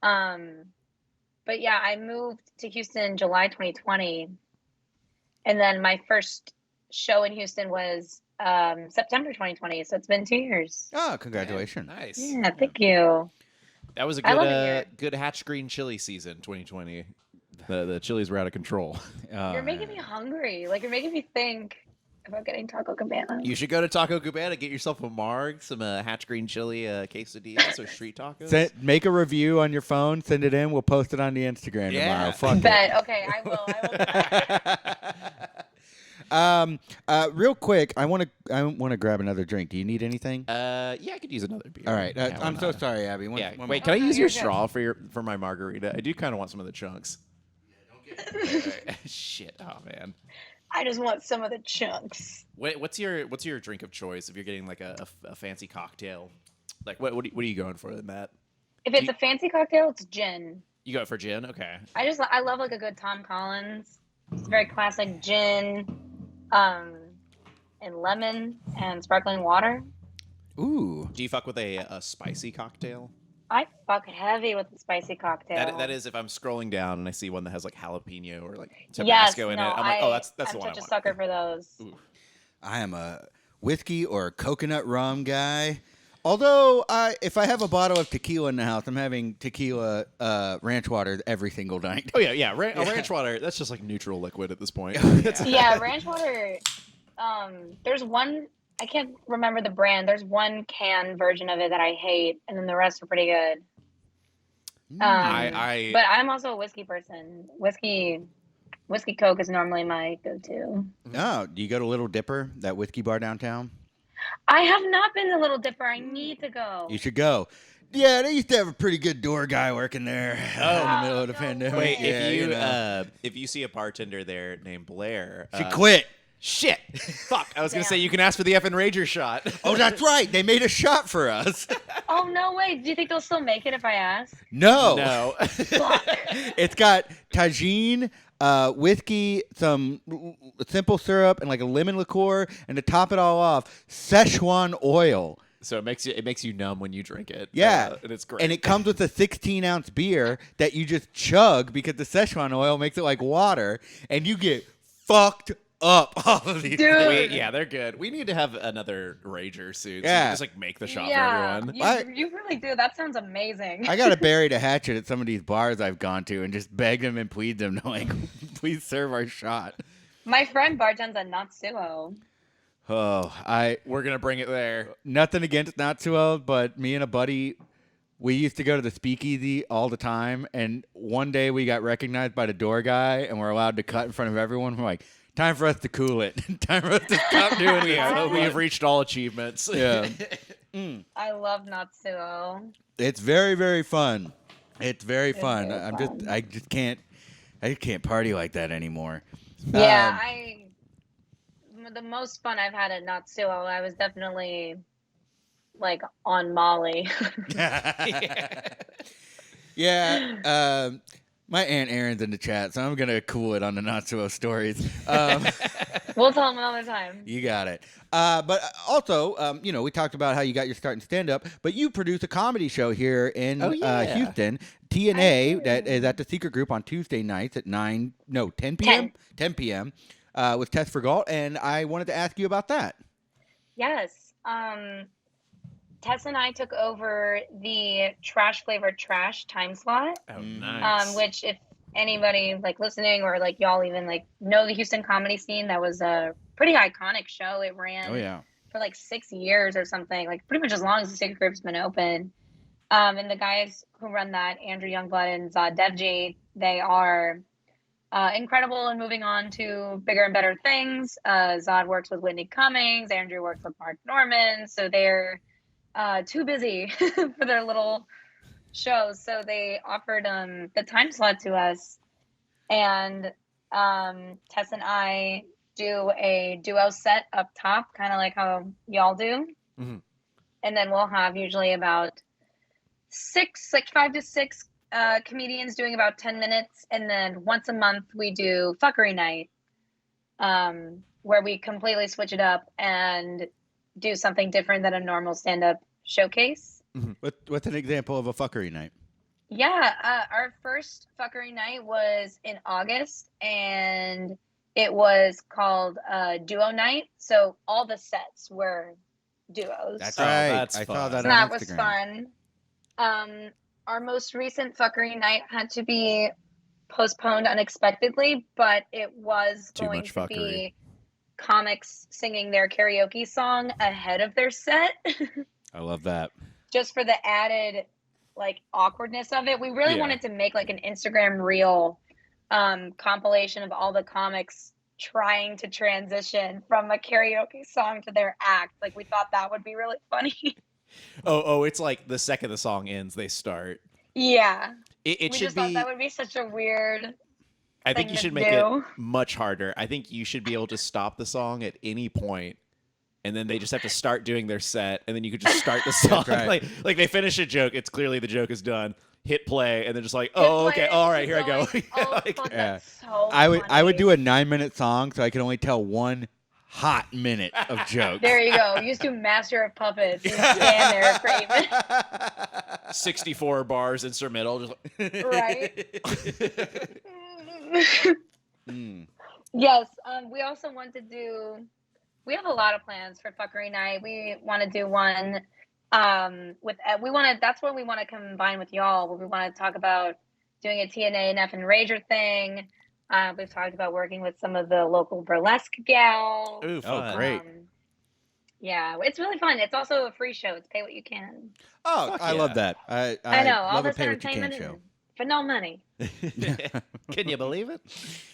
But yeah, I moved to Houston in July 2020. And then my first show in Houston was September 2020. So it's been 2 years. Oh, congratulations. Yeah, nice. Yeah, thank you. That was a I love it here. good Hatch Green chili season, 2020. The chilies were out of control. You're making me hungry. Like, you're making me think about getting Taco Cabana. You should go to Taco Cabana, get yourself a marg, some Hatch Green chili quesadillas or street tacos. Make a review on your phone, send it in. We'll post it on the Instagram tomorrow. Fuck Bet. Okay, I will. Real quick, I want to grab another drink. Do you need anything? Yeah, I could use another beer. All right. Yeah, I'm why so not? sorry, Abby. Yeah. One Wait, moment. can I no, use your you're good. straw for my margarita? I do kind of want some of the chunks. Shit. Oh man. I just want some of the chunks. Wait, what's your drink of choice if you're getting like a fancy cocktail? Like what are you going for in that? If it's a fancy cocktail, it's gin. You go for gin? Okay. I love like a good Tom Collins. It's very classic gin, and lemon and sparkling water. Ooh. Do you fuck with a spicy cocktail? I fuck heavy with the spicy cocktail. That is if I'm scrolling down and I see one that has like jalapeno or like yes, Tabasco in no, it. I'm like, oh, that's I'm the one I such a want. sucker for those. Ooh. I am a whiskey or coconut rum guy. Although, if I have a bottle of tequila in the house, I'm having tequila ranch water every single night. Oh yeah. Ranch water. That's just like neutral liquid at this point. Yeah, ranch water. There's one, I can't remember the brand. There's one can version of it that I hate, and then the rest are pretty good. But I'm also a whiskey person. Whiskey Coke is normally my go-to. Oh, do you go to Little Dipper, that whiskey bar downtown? I have not been to Little Dipper. I need to go. You should go. Yeah, they used to have a pretty good door guy working there in the middle of the no pandemic. Wait, Yeah, if you see a bartender there named Blair, she quit. Shit. Fuck. I was gonna Damn. say you can ask for the Effin Rager shot. Oh, that's right. They made a shot for us. Oh, no way. Do you think they'll still make it if I ask? No. No. It's got tagine, whiskey, some simple syrup, and like a lemon liqueur, and to top it all off, Szechuan oil. So it makes you numb when you drink it. Yeah. And it's great. And it comes with a 16-ounce beer that you just chug because the Szechuan oil makes it like water, and you get fucked up off of these. Dude. Yeah, they're good. We need to have another Rager soon. So Yeah. you can just like make the shot Yeah, for everyone. you really do. That sounds amazing. I gotta bury the hatchet at some of these bars I've gone to and just beg them and plead them, like, please serve our shot. My friend bartends at Natsuo. Oh, We're gonna bring it there. nothing against Natsuo, but me and a buddy, we used to go to the speakeasy all the time, and one day we got recognized by the door guy, and we're allowed to cut in front of everyone. We're like, time for us to cool it. Time for us to stop doing We this. have reached all achievements. Yeah. I love Natsuo. It's very, very fun. It's very fun. very fun. I just can't party like that anymore. Yeah, the most fun I've had at Natsuo, I was definitely like on Molly. Yeah. My Aunt Erin's in the chat, so I'm gonna cool it on the Natsuo stories. We'll tell him another time. You got it. But also, we talked about how you got your start in stand-up, but you produce a comedy show here in Houston, TNA, that is at the Secret Group on Tuesday nights at 10 p.m. 10 p.m. With Tess Fergalt, and I wanted to ask you about that. Yes. Tess and I took over the trash flavored trash time slot. Oh, nice. Which if anybody like listening or like y'all even like know the Houston comedy scene, that was a pretty iconic show. It ran Oh yeah. for like 6 years or something, like pretty much as long as the Secret Group's been open. And the guys who run that, Andrew Youngblood and Zod Devji, they are incredible and moving on to bigger and better things. Zod works with Whitney Cummings. Andrew works with Mark Norman. So they're too busy for their little shows. So they offered the time slot to us. And Tess and I do a duo set up top, kind of like how y'all do. Mm-hmm. And then we'll have usually about 5 to 6 comedians doing about 10 minutes. And then once a month we do fuckery night, where we completely switch it up and do something different than a normal stand-up showcase. Mm-hmm. What's an example of a fuckery night? Yeah, our first fuckery night was in August, and it was called Duo Night. So all the sets were duos. That's Oh, right. that's I fun. saw that So on that was Instagram. fun. Our most recent fuckery night had to be postponed unexpectedly, but it was Too going much to fuckery. be comics singing their karaoke song ahead of their set. I love that. Just for the added like awkwardness of it. We really Yeah. wanted to make like an Instagram reel compilation of all the comics trying to transition from a karaoke song to their act. Like we thought that would be really funny. Oh, it's like the second the song ends, they start. Yeah. It We should just thought be. that would be such a weird I think thing you to should make do. it much harder. I think you should be able to stop the song at any point, and then they just have to start doing their set, and then you could just start the song. right. Like they finish a joke, it's clearly the joke is done. Hit play, and then just like, Hit oh, play okay, and all keep right, here I go. going. Yeah, Oh, like- fuck, Yeah. that's so I would funny. do a 9-minute song, so I could only tell one hot minute of jokes. There you go. You used to Master of Puppets. You stand there for 8 minutes. 64 bars instrumental, just like, Right. Mm. Yes. We also want to do. We have a lot of plans for fuckery night. We want to do one with. We want to. That's what we want to combine with y'all. Where we want to talk about doing a TNA and Effin Rager thing. We've talked about working with some of the local burlesque gals. ooh, fun. great. Yeah, it's really fun. It's also a free show. It's pay what you can. Oh, Fuck I yeah. love that. I know all love a this pay what you can entertainment show. and for no money. Can you believe it?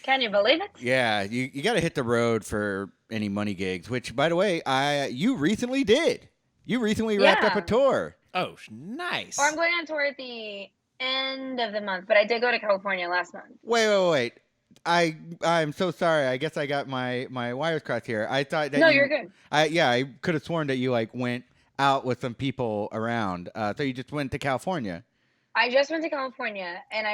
Can you believe it? Yeah, you got to hit the road for any money gigs. Which, by the way, you recently did. You recently wrapped up a Yeah. tour. Oh, nice. Or I'm going on tour at the end of the month, but I did go to California last month. Wait. I'm so sorry. I guess I got my wires crossed here. I thought that No, you're good. I could have sworn that you like went out with some people around. So you just went to California. I just went to California, and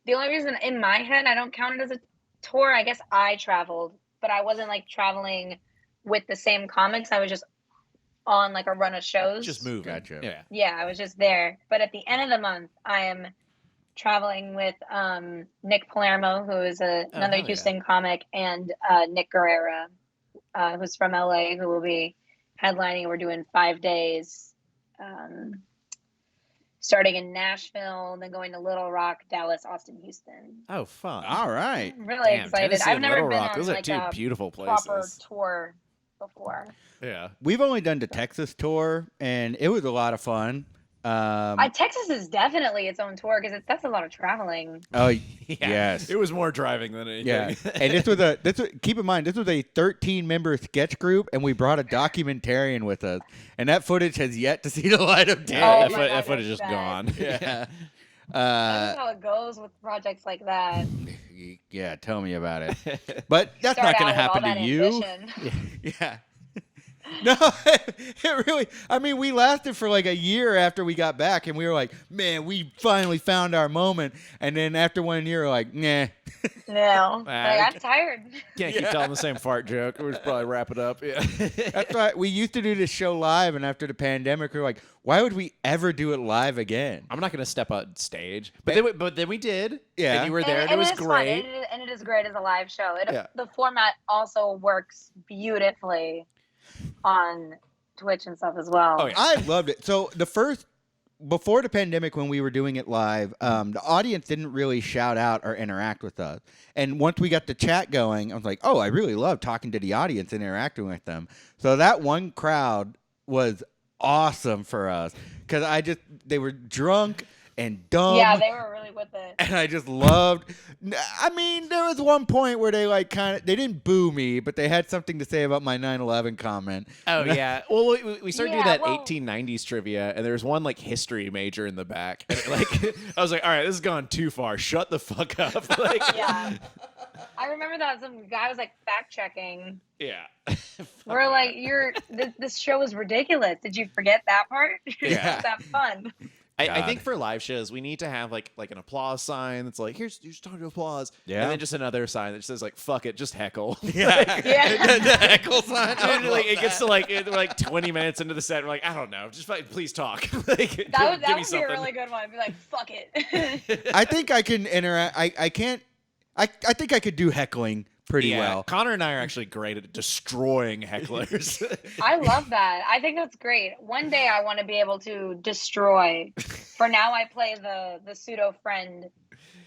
the only reason in my head I don't count it as a tour, I guess I traveled, but I wasn't like traveling with the same comics. I was just on like a run of shows. Just moving. Gotcha. Yeah. Yeah, I was just there. But at the end of the month, I am traveling with Nick Palermo, who is another hell yeah. Houston comic, and Nick Guerrera, who's from LA, who will be headlining. We're doing 5 days, starting in Nashville, then going to Little Rock, Dallas, Austin, Houston. Oh, fun. All right. I'm really Damn, excited. Tennessee I've and never Little been Rock. on Those are like two a beautiful proper places. tour before. Yeah. We've only done the Texas tour, and it was a lot of fun. Texas is definitely its own tour because that's a lot of traveling. Oh, Yeah. yes. It was more driving than anything. Yeah, and keep in mind, this was a 13-member sketch group, and we brought a documentarian with us, and that footage has yet to see the light of day. Oh that, my God, that footage is that's gone. Yeah. That's how it goes with projects like that. Yeah, tell me about it. But that's Start not going to out with all happen to that you. ambition. Yeah. No, it really. I mean, we lasted for like a year after we got back, and we were like, "Man, we finally found our moment." And then after 1 year, we're like, "Nah." No, like, I'm tired. Can't keep telling the same fart joke. We should probably wrap it up. Yeah. That's why we used to do this show live, and after the pandemic, we were like, "Why would we ever do it live again?" I'm not going to step on stage. But then we did. Yeah. And you were there, and it was is fun, great. and it is great as a live show. Yeah. The format also works beautifully on Twitch and stuff as well. Oh, yeah. I loved it. So before the pandemic, when we were doing it live, the audience didn't really shout out or interact with us. And once we got the chat going, I was like, oh, I really love talking to the audience and interacting with them. So that one crowd was awesome for us because they were drunk and dumb. Yeah, they were really with it. And I just loved. I mean, there was one point where they like they didn't boo me, but they had something to say about my 9/11 comment. Oh yeah. Well, we started doing that well- 1890s trivia, and there was one like history major in the back. And, like I was like, all right, this has gone too far. Shut the fuck up. Like, Yeah. I remember that some guy was like fact checking. yeah. We're like, this show is ridiculous. Did you forget that part? Yeah. It's that fun. I God. think for live shows, we need to have like an applause sign that's like, here's time to applause. Yeah. And then just another sign that says like, fuck it, just heckle. Yeah, Yeah. the heckle sign. And, like, it gets to like 20 minutes into the set. We're like, I don't know, just please talk. Like, That give me would be something. a really good one. Be like, fuck it. I think I can interact. I can't. I think I could do heckling pretty well. Connor and I are actually great at destroying hecklers. I love that. I think that's great. One day I want to be able to destroy. For now, I play the pseudo friend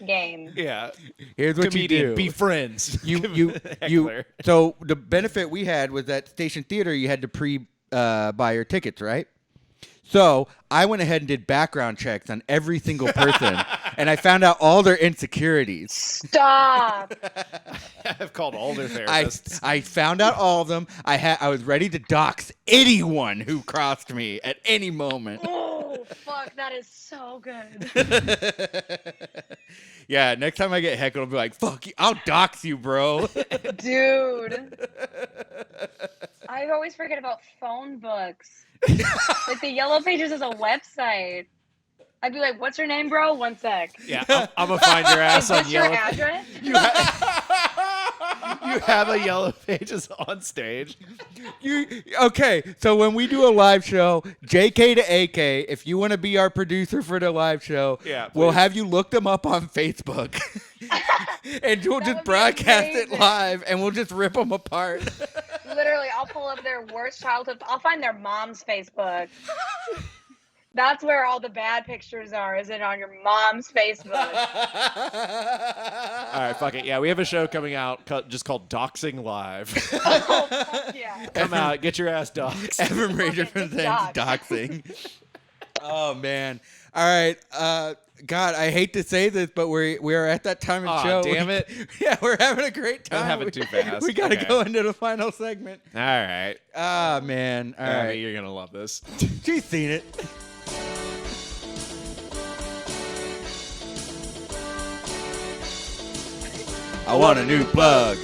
game. Yeah. Here's what Comedian, you do. be friends. You. Heckler. So the benefit we had was at Station Theater, you had to buy your tickets, right? So I went ahead and did background checks on every single person, and I found out all their insecurities. Stop. I've called all their therapists. I found out all of them. I was ready to dox anyone who crossed me at any moment. Oh, fuck. That is so good. Yeah, next time I get heckled, I'll be like, fuck you. I'll dox you, bro. Dude. I always forget about phone books. Like the Yellow Pages is a website. I'd be like, "What's your name, bro?" 1 sec. Yeah, I'm gonna find your ass Is on this your Yellow. address? You have a Yellow Pages on stage. Okay, so when we do a live show, JK to AK, if you want to be our producer for the live show, Yeah, we'll please. have you look them up on Facebook. And we'll That just would be broadcast it amazing. live, and we'll just rip them apart. Literally, I'll pull up their worst childhood. I'll find their mom's Facebook. That's where all the bad pictures are. Is it on your mom's Facebook? All right, fuck it. Yeah, we have a show coming out just called Doxing Live. Oh, fuck yeah. Come out, get your ass doxed. Evan Rager Fucking presents doxing. Oh man! All right, God, I hate to say this, but we are at that time of Aw, show. damn it. Yeah, we're having a great time. Don't have it too fast. We got to Okay. go into the final segment. All right. Ah man! All Abby, right, you're gonna love this. she's seen it. I want a new plug.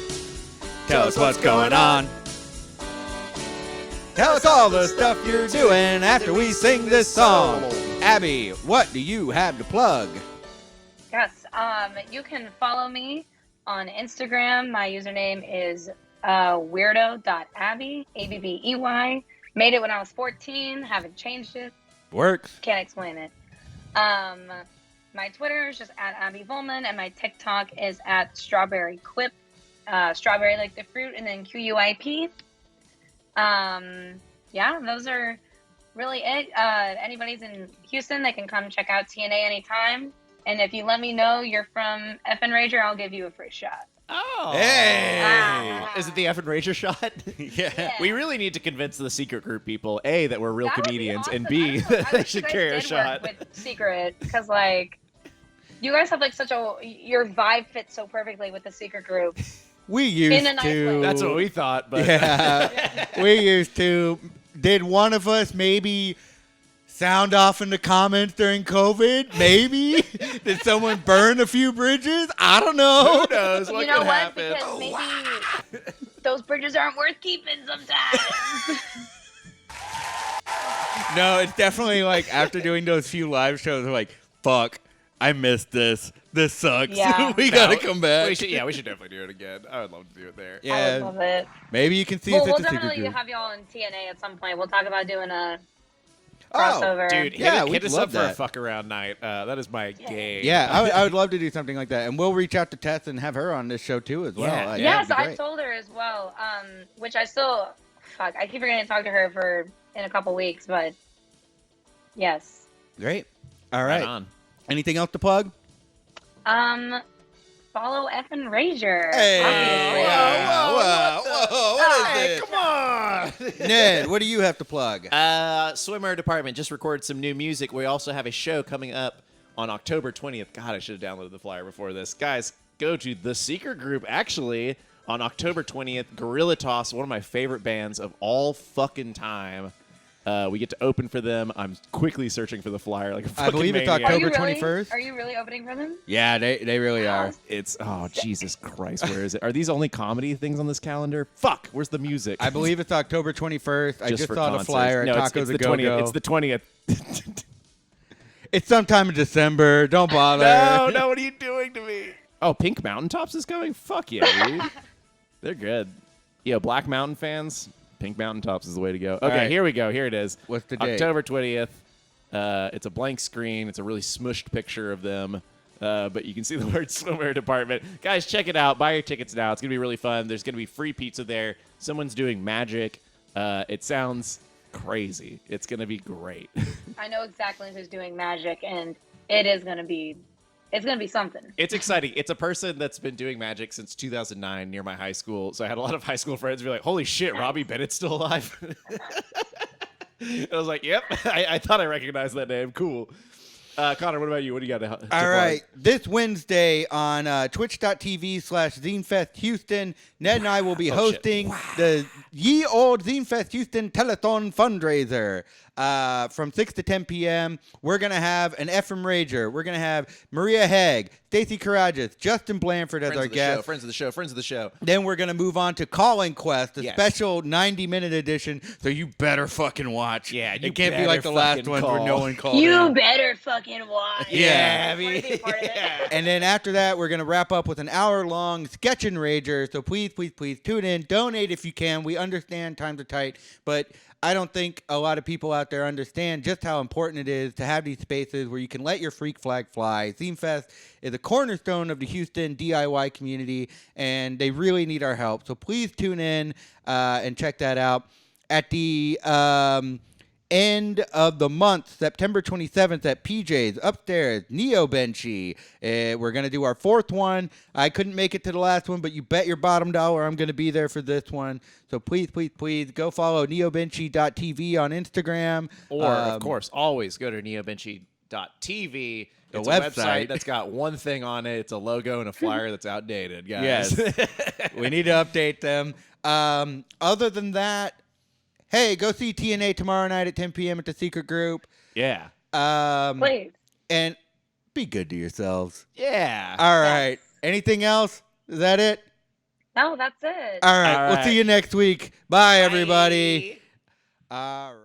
Tell us what's going on. Tell us all the stuff you're doing after we sing this song. Abby, what do you have to plug? Yes. You can follow me on Instagram. My username is weirdo.abby, ABBEY. Made it when I was 14. Haven't changed it. Works. Can't explain it. My Twitter is just at Abbey Vollman, and my TikTok is at Strawberry Quip. Strawberry like the fruit, and then QUIP. Yeah, those are really it. Anybody's in Houston, they can come check out TNA anytime. And if you let me know you're from Effin Rager, I'll give you a free shot. Oh. Hey! Is it the Effin Rager shot? Yeah. We really need to convince the secret group people, A, that we're real That would be comedians, and awesome. B, I that they wish should you guys carry a did shot. work with Secret, because like you guys have like your vibe fits so perfectly with the secret group. We used In a nice to. way. That's what we thought, but Yeah, we used to. Did one of us maybe sound off in the comments during COVID? Maybe. Did someone burn a few bridges? I don't know. who knows what You know could what? happen. Because maybe those bridges aren't worth keeping sometimes. No, it's definitely like after doing those few live shows, we're like, fuck, I missed this. This sucks. Yeah. We gotta come back. We should definitely do it again. I would love to do it there. I would Yeah, love it. maybe you can see Well, us we'll at the secret definitely group. have y'all in TNA at some point. We'll talk about doing a Oh, crossover. Dude, Yeah, hit we'd us love up for that. a fuck around night. That is my game. yeah, I would love to do something like that, and we'll reach out to Tess and have her on this show too as well. Yeah. Like, Yes, that'd be I great. told her as well. Which I still, I keep forgetting to talk to her in a couple weeks, but yes. Great. All Right right. on. Anything else to plug? Follow Effin Rager. Hey, obviously. whoa, whoa, whoa, what is Hey, this? come on! Ned, what do you have to plug? Swimwear department just recorded some new music. We also have a show coming up on October 20th. God, I should have downloaded the flyer before this. Guys, go to The Secret Group, actually, on October 20th. Gorilla Toss, one of my favorite bands of all fucking time. We get to open for them. I'm quickly searching for the flyer like a fucking I believe it's maniac. October 21st. Are you really opening for them? Yeah, they really are. It's, oh, Jesus Christ, where is it? Are these only comedy things on this calendar? Fuck, where's the music? I believe it's October 21st. I just for saw the concerts. flyer at No, Tacos it's A the Go 20th. Go. It's the 20th. It's sometime in December. Don't bother. No, what are you doing to me? Oh, Pink Mountaintops is going? Fuck yeah, dude. They're good. Yo, Black Mountain fans, Pink Mountaintops is the way to go. Okay, right. Here we go. Here it is. What's the date? October 20th. It's a blank screen. It's a really smushed picture of them. But you can see the word swimwear department. Guys, check it out. Buy your tickets now. It's going to be really fun. There's going to be free pizza there. Someone's doing magic. It sounds crazy. It's going to be great. I know exactly who's doing magic, and it's gonna be something. It's exciting. It's a person that's been doing magic since 2009 near my high school. So I had a lot of high school friends be like, holy shit, Robbie Bennett's still alive. I was like, yep. I thought I recognized that name. Cool. Connor, what about you? What do you got to All right. This Wednesday on twitch.tv/ZineFest Houston, Ned and I will be hosting the Ye Old ZineFest Houston Telethon fundraiser from 6 to 10 p.m. We're going to have an Effin Rager. We're going to have Maria Haig, Stacey Karajas, Justin Blanford as our guest. Friends of the show. Then we're going to move on to Calling Quest, a Yes. special 90-minute edition, so you better fucking watch. Yeah, you it can't be like the better last fucking ones where call. no one called You in. better fucking watch. Yeah, I wanna be a part of it. And then after that, we're going to wrap up with an hour-long Sketch and Rager. So please tune in. Donate if you can. We understand times are tight, but I don't think a lot of people out there understand just how important it is to have these spaces where you can let your freak flag fly. ZineFest is a cornerstone of the Houston DIY community, and they really need our help. So please tune in and check that out. At the end of the month, September 27th at PJ's upstairs, Neo Benchy. We're going to do our fourth one. I couldn't make it to the last one, but you bet your bottom dollar I'm going to be there for this one. So please go follow neobenchy.tv on Instagram. Or, of course, always go to neobenchy.tv. The It's website. a website that's got one thing on it. It's a logo and a flyer that's outdated, guys. Yes. We need to update them. Other than that, hey, go see TNA tomorrow night at 10 p.m. at the Secret Group. Yeah. Please. And be good to yourselves. Yeah. All right. Anything else? Is that it? No, that's it. All right. All We'll right. see you next week. Bye, everybody. All right.